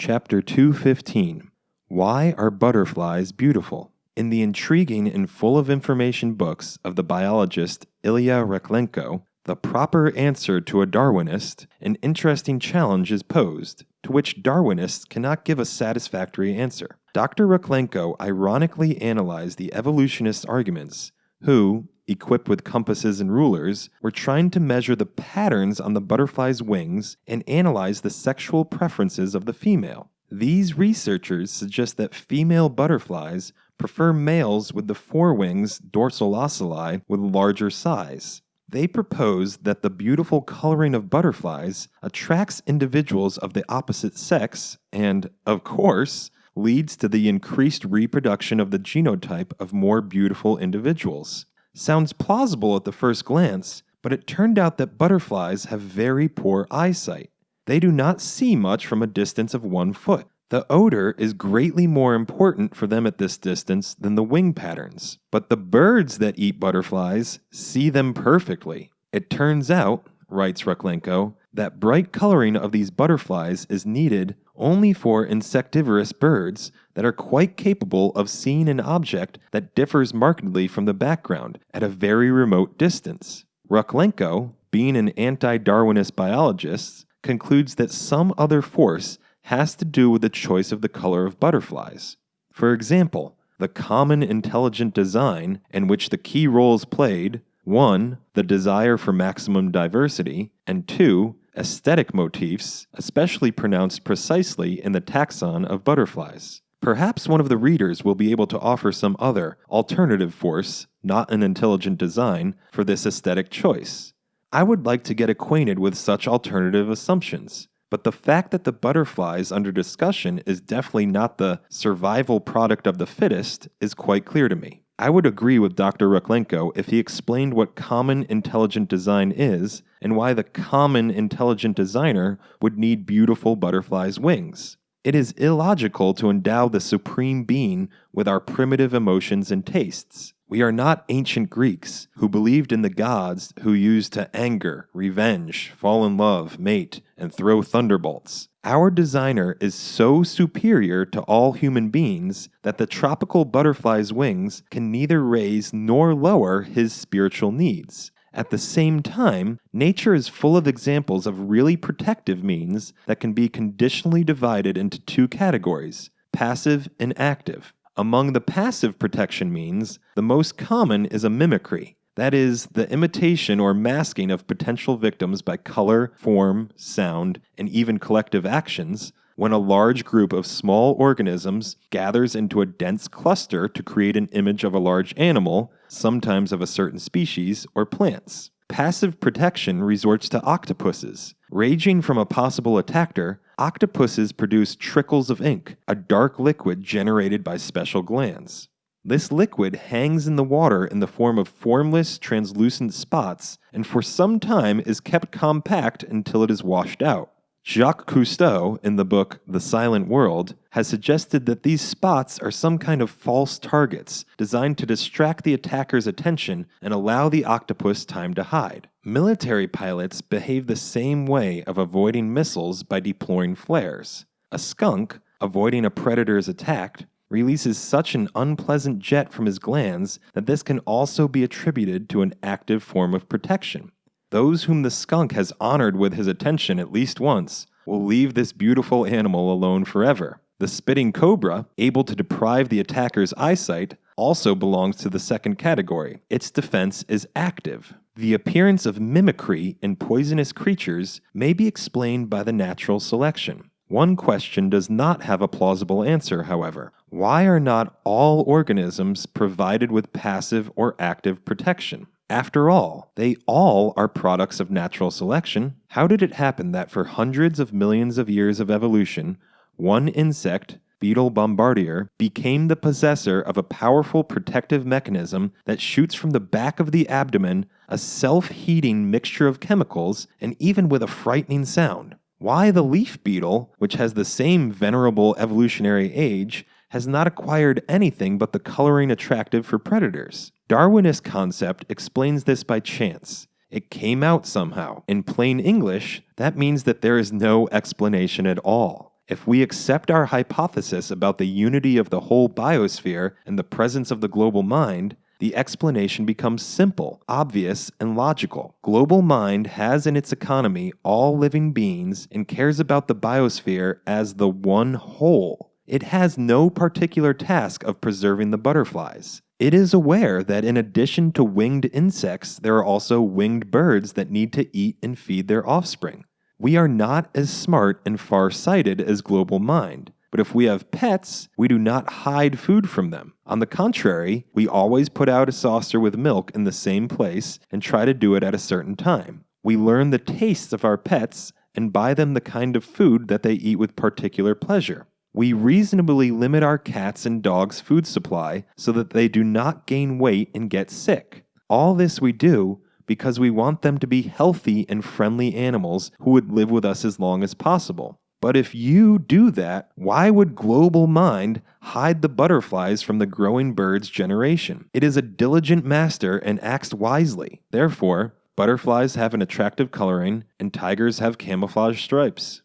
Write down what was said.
Chapter 215. Why are butterflies beautiful? In the intriguing and full of information books of the biologist Ilya Reklenko, The Proper Answer to a Darwinist, an interesting challenge is posed, to which Darwinists cannot give a satisfactory answer. Dr. Reklenko ironically analyzed the evolutionists' arguments, who, equipped with compasses and rulers, were trying to measure the patterns on the butterfly's wings and analyze the sexual preferences of the female. These researchers suggest that female butterflies prefer males with the forewings dorsal ocelli with larger size. They propose that the beautiful coloring of butterflies attracts individuals of the opposite sex and, of course, leads to the increased reproduction of the genotype of more beautiful individuals. Sounds plausible at the first glance, but it turned out that butterflies have very poor eyesight. They do not see much from a distance of 1 foot. The odor is greatly more important for them at this distance than the wing patterns. But the birds that eat butterflies see them perfectly. It turns out, writes Reklenko, that bright coloring of these butterflies is needed only for insectivorous birds that are quite capable of seeing an object that differs markedly from the background at a very remote distance. Reklenko, being an anti-Darwinist biologist, concludes that some other force has to do with the choice of the color of butterflies. For example, the common intelligent design in which the key roles played 1. The desire for maximum diversity, and 2. Aesthetic motifs, especially pronounced precisely in the taxon of butterflies. Perhaps one of the readers will be able to offer some other, alternative force, not an intelligent design, for this aesthetic choice. I would like to get acquainted with such alternative assumptions, but the fact that the butterflies under discussion is definitely not the survival product of the fittest is quite clear to me. I would agree with Dr. Reklenko if he explained what common intelligent design is and why the common intelligent designer would need beautiful butterflies' wings. It is illogical to endow the supreme being with our primitive emotions and tastes. We are not ancient Greeks who believed in the gods who used to anger, revenge, fall in love, mate, and throw thunderbolts. Our designer is so superior to all human beings that the tropical butterfly's wings can neither raise nor lower his spiritual needs. At the same time, nature is full of examples of really protective means that can be conditionally divided into 2 categories, passive and active. Among the passive protection means, the most common is a mimicry. That is, the imitation or masking of potential victims by color, form, sound, and even collective actions, when a large group of small organisms gathers into a dense cluster to create an image of a large animal, sometimes of a certain species, or plants. Passive protection resorts to octopuses. Raging from a possible attacker, octopuses produce trickles of ink, a dark liquid generated by special glands. This liquid hangs in the water in the form of formless, translucent spots, and for some time is kept compact until it is washed out. Jacques Cousteau, in the book The Silent World, has suggested that these spots are some kind of false targets designed to distract the attacker's attention and allow the octopus time to hide. Military pilots behave the same way of avoiding missiles by deploying flares. A skunk, avoiding a predator's attack, releases such an unpleasant jet from his glands that this can also be attributed to an active form of protection. Those whom the skunk has honored with his attention at least once will leave this beautiful animal alone forever. The spitting cobra, able to deprive the attacker's eyesight, also belongs to the second category. Its defense is active. The appearance of mimicry in poisonous creatures may be explained by the natural selection. One question does not have a plausible answer, however. Why are not all organisms provided with passive or active protection? After all, they all are products of natural selection. How did it happen that for hundreds of millions of years of evolution, one insect, beetle bombardier, became the possessor of a powerful protective mechanism that shoots from the back of the abdomen a self-heating mixture of chemicals and even with a frightening sound? Why the leaf beetle, which has the same venerable evolutionary age, has not acquired anything but the coloring attractive for predators? Darwinist concept explains this by chance. It came out somehow. In plain English, that means that there is no explanation at all. If we accept our hypothesis about the unity of the whole biosphere and the presence of the global mind, the explanation becomes simple, obvious, and logical. Global mind has in its economy all living beings and cares about the biosphere as the one whole. It has no particular task of preserving the butterflies. It is aware that in addition to winged insects, there are also winged birds that need to eat and feed their offspring. We are not as smart and far-sighted as global mind. But if we have pets, we do not hide food from them. On the contrary, we always put out a saucer with milk in the same place and try to do it at a certain time. We learn the tastes of our pets and buy them the kind of food that they eat with particular pleasure. We reasonably limit our cats' and dogs' food supply so that they do not gain weight and get sick. All this we do because we want them to be healthy and friendly animals who would live with us as long as possible. But if you do that, why would global mind hide the butterflies from the growing birds' generation? It is a diligent master and acts wisely. Therefore, butterflies have an attractive coloring and tigers have camouflage stripes.